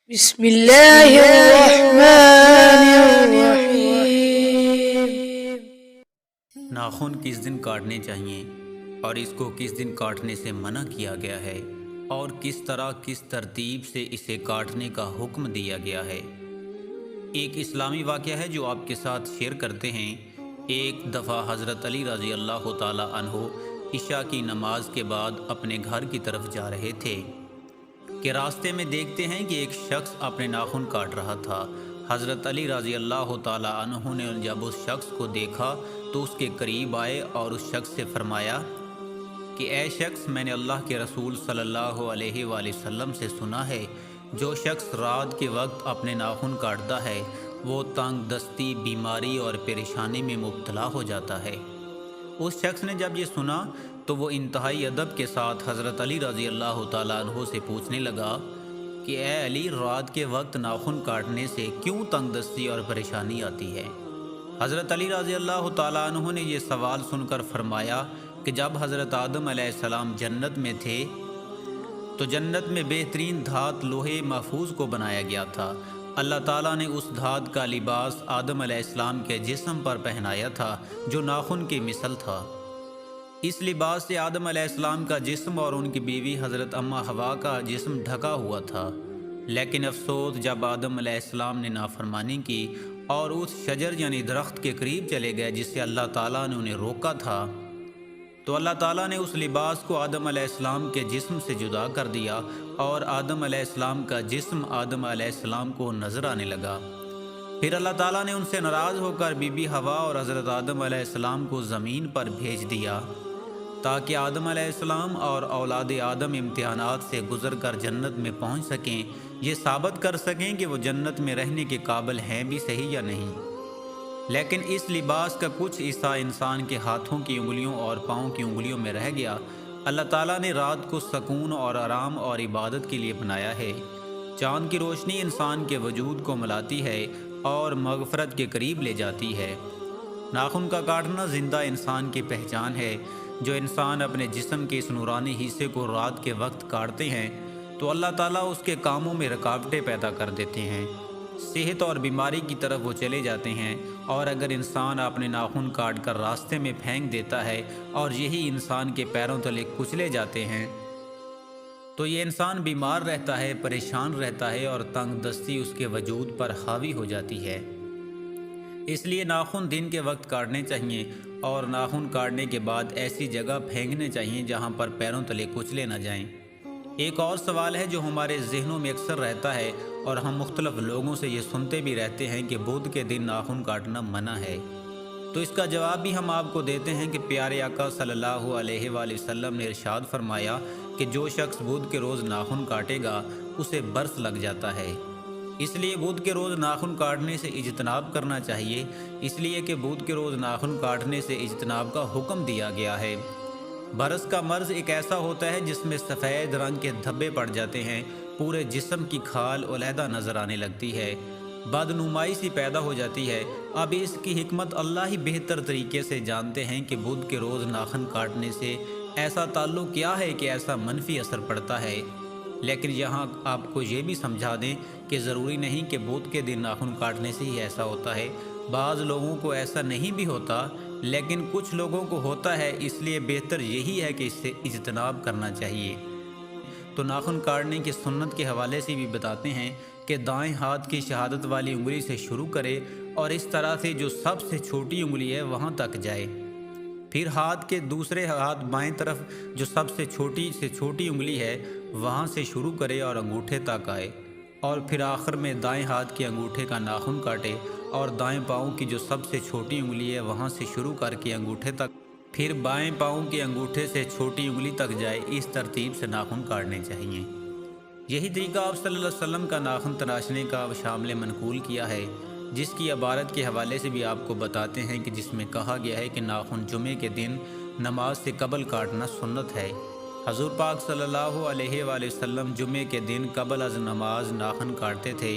بسم اللہ الرحمن الرحیم۔ ناخن کس دن کاٹنے چاہیے اور اس کو کس دن کاٹنے سے منع کیا گیا ہے اور کس طرح کس ترتیب سے اسے کاٹنے کا حکم دیا گیا ہے۔ ایک اسلامی واقعہ ہے جو آپ کے ساتھ شیئر کرتے ہیں۔ ایک دفعہ حضرت علی رضی اللہ تعالی عنہ عشاء کی نماز کے بعد اپنے گھر کی طرف جا رہے تھے کہ راستے میں دیکھتے ہیں کہ ایک شخص اپنے ناخن کاٹ رہا تھا۔ حضرت علی رضی اللہ تعالی عنہ نے جب اس شخص کو دیکھا تو اس کے قریب آئے اور اس شخص سے فرمایا کہ اے شخص، میں نے اللہ کے رسول صلی اللہ علیہ وآلہ وسلم سے سنا ہے، جو شخص رات کے وقت اپنے ناخن کاٹتا ہے وہ تنگ دستی، بیماری اور پریشانی میں مبتلا ہو جاتا ہے۔ اس شخص نے جب یہ سنا تو وہ انتہائی ادب کے ساتھ حضرت علی رضی اللہ تعالیٰ عنہ سے پوچھنے لگا کہ اے علی، رات کے وقت ناخن کاٹنے سے کیوں تنگ دستی اور پریشانی آتی ہے؟ حضرت علی رضی اللہ تعالیٰ عنہ نے یہ سوال سن کر فرمایا کہ جب حضرت آدم علیہ السلام جنت میں تھے تو جنت میں بہترین دھات لوہے محفوظ کو بنایا گیا تھا۔ اللہ تعالیٰ نے اس دھات کا لباس آدم علیہ السلام کے جسم پر پہنایا تھا جو ناخن کی مثل تھا۔ اس لباس سے آدم علیہ السلام کا جسم اور ان کی بیوی حضرت اماں حوا کا جسم ڈھکا ہوا تھا، لیکن افسوس جب آدم علیہ السلام نے نافرمانی کی اور اس شجر یعنی درخت کے قریب چلے گئے جس سے اللہ تعالیٰ نے انہیں روکا تھا، تو اللہ تعالیٰ نے اس لباس کو آدم علیہ السلام کے جسم سے جدا کر دیا اور آدم علیہ السلام کا جسم آدم علیہ السلام کو نظر آنے لگا۔ پھر اللہ تعالیٰ نے ان سے ناراض ہو کر بی بی حوا اور حضرت آدم علیہ السلام کو زمین پر بھیج دیا تاکہ آدم علیہ السلام اور اولاد آدم امتحانات سے گزر کر جنت میں پہنچ سکیں، یہ ثابت کر سکیں کہ وہ جنت میں رہنے کے قابل ہیں بھی صحیح یا نہیں۔ لیکن اس لباس کا کچھ حصہ انسان کے ہاتھوں کی انگلیوں اور پاؤں کی انگلیوں میں رہ گیا۔ اللہ تعالیٰ نے رات کو سکون اور آرام اور عبادت کے لیے بنایا ہے۔ چاند کی روشنی انسان کے وجود کو ملاتی ہے اور مغفرت کے قریب لے جاتی ہے۔ ناخن کا کاٹنا زندہ انسان کی پہچان ہے۔ جو انسان اپنے جسم کے اس نورانی حصے کو رات کے وقت کاٹتے ہیں تو اللہ تعالیٰ اس کے کاموں میں رکاوٹیں پیدا کر دیتے ہیں، صحت اور بیماری کی طرف وہ چلے جاتے ہیں۔ اور اگر انسان اپنے ناخن کاٹ کر راستے میں پھینک دیتا ہے اور یہی انسان کے پیروں تلے کچلے جاتے ہیں تو یہ انسان بیمار رہتا ہے، پریشان رہتا ہے اور تنگ دستی اس کے وجود پر حاوی ہو جاتی ہے۔ اس لیے ناخن دن کے وقت کاٹنے چاہیے اور ناخن کاٹنے کے بعد ایسی جگہ پھینکنے چاہیے جہاں پر پیروں تلے کچلے نہ جائیں۔ ایک اور سوال ہے جو ہمارے ذہنوں میں اکثر رہتا ہے اور ہم مختلف لوگوں سے یہ سنتے بھی رہتے ہیں کہ بدھ کے دن ناخن کاٹنا منع ہے۔ تو اس کا جواب بھی ہم آپ کو دیتے ہیں کہ پیارے آقا صلی اللہ علیہ وآلہ وسلم نے ارشاد فرمایا کہ جو شخص بدھ کے روز ناخن کاٹے گا اسے برس لگ جاتا ہے۔ اس لیے بدھ کے روز ناخن کاٹنے سے اجتناب کرنا چاہیے، اس لیے کہ بدھ کے روز ناخن کاٹنے سے اجتناب کا حکم دیا گیا ہے۔ برس کا مرض ایک ایسا ہوتا ہے جس میں سفید رنگ کے دھبے پڑ جاتے ہیں، پورے جسم کی کھال علیحدہ نظر آنے لگتی ہے، بدنمائی سی پیدا ہو جاتی ہے۔ اب اس کی حکمت اللہ ہی بہتر طریقے سے جانتے ہیں کہ بدھ کے روز ناخن کاٹنے سے ایسا تعلق کیا ہے کہ ایسا منفی اثر پڑتا ہے۔ لیکن یہاں آپ کو یہ بھی سمجھا دیں کہ ضروری نہیں کہ بدھ کے دن ناخن کاٹنے سے ہی ایسا ہوتا ہے۔ بعض لوگوں کو ایسا نہیں بھی ہوتا، لیکن کچھ لوگوں کو ہوتا ہے، اس لیے بہتر یہی ہے کہ اس سے اجتناب کرنا چاہیے۔ تو ناخن کاٹنے کی سنت کے حوالے سے بھی بتاتے ہیں کہ دائیں ہاتھ کی شہادت والی انگلی سے شروع کرے اور اس طرح سے جو سب سے چھوٹی انگلی ہے وہاں تک جائے، پھر ہاتھ کے دوسرے ہاتھ بائیں طرف جو سب سے چھوٹی انگلی ہے وہاں سے شروع کرے اور انگوٹھے تک آئے، اور پھر آخر میں دائیں ہاتھ کے انگوٹھے کا ناخن کاٹے اور دائیں پاؤں کی جو سب سے چھوٹی انگلی ہے وہاں سے شروع کر کے انگوٹھے تک، پھر بائیں پاؤں کے انگوٹھے سے چھوٹی انگلی تک جائے۔ اس ترتیب سے ناخن کاٹنے چاہیے۔ یہی طریقہ آپ صلی اللہ علیہ وسلم کا ناخن تراشنے کا شامل منقول کیا ہے، جس کی عبارت کے حوالے سے بھی آپ کو بتاتے ہیں کہ جس میں کہا گیا ہے کہ ناخن جمعے کے دن نماز سے قبل کاٹنا سنت ہے۔ حضور پاک صلی اللہ علیہ وآلہ وسلم جمعے کے دن قبل از نماز ناخن کاٹتے تھے۔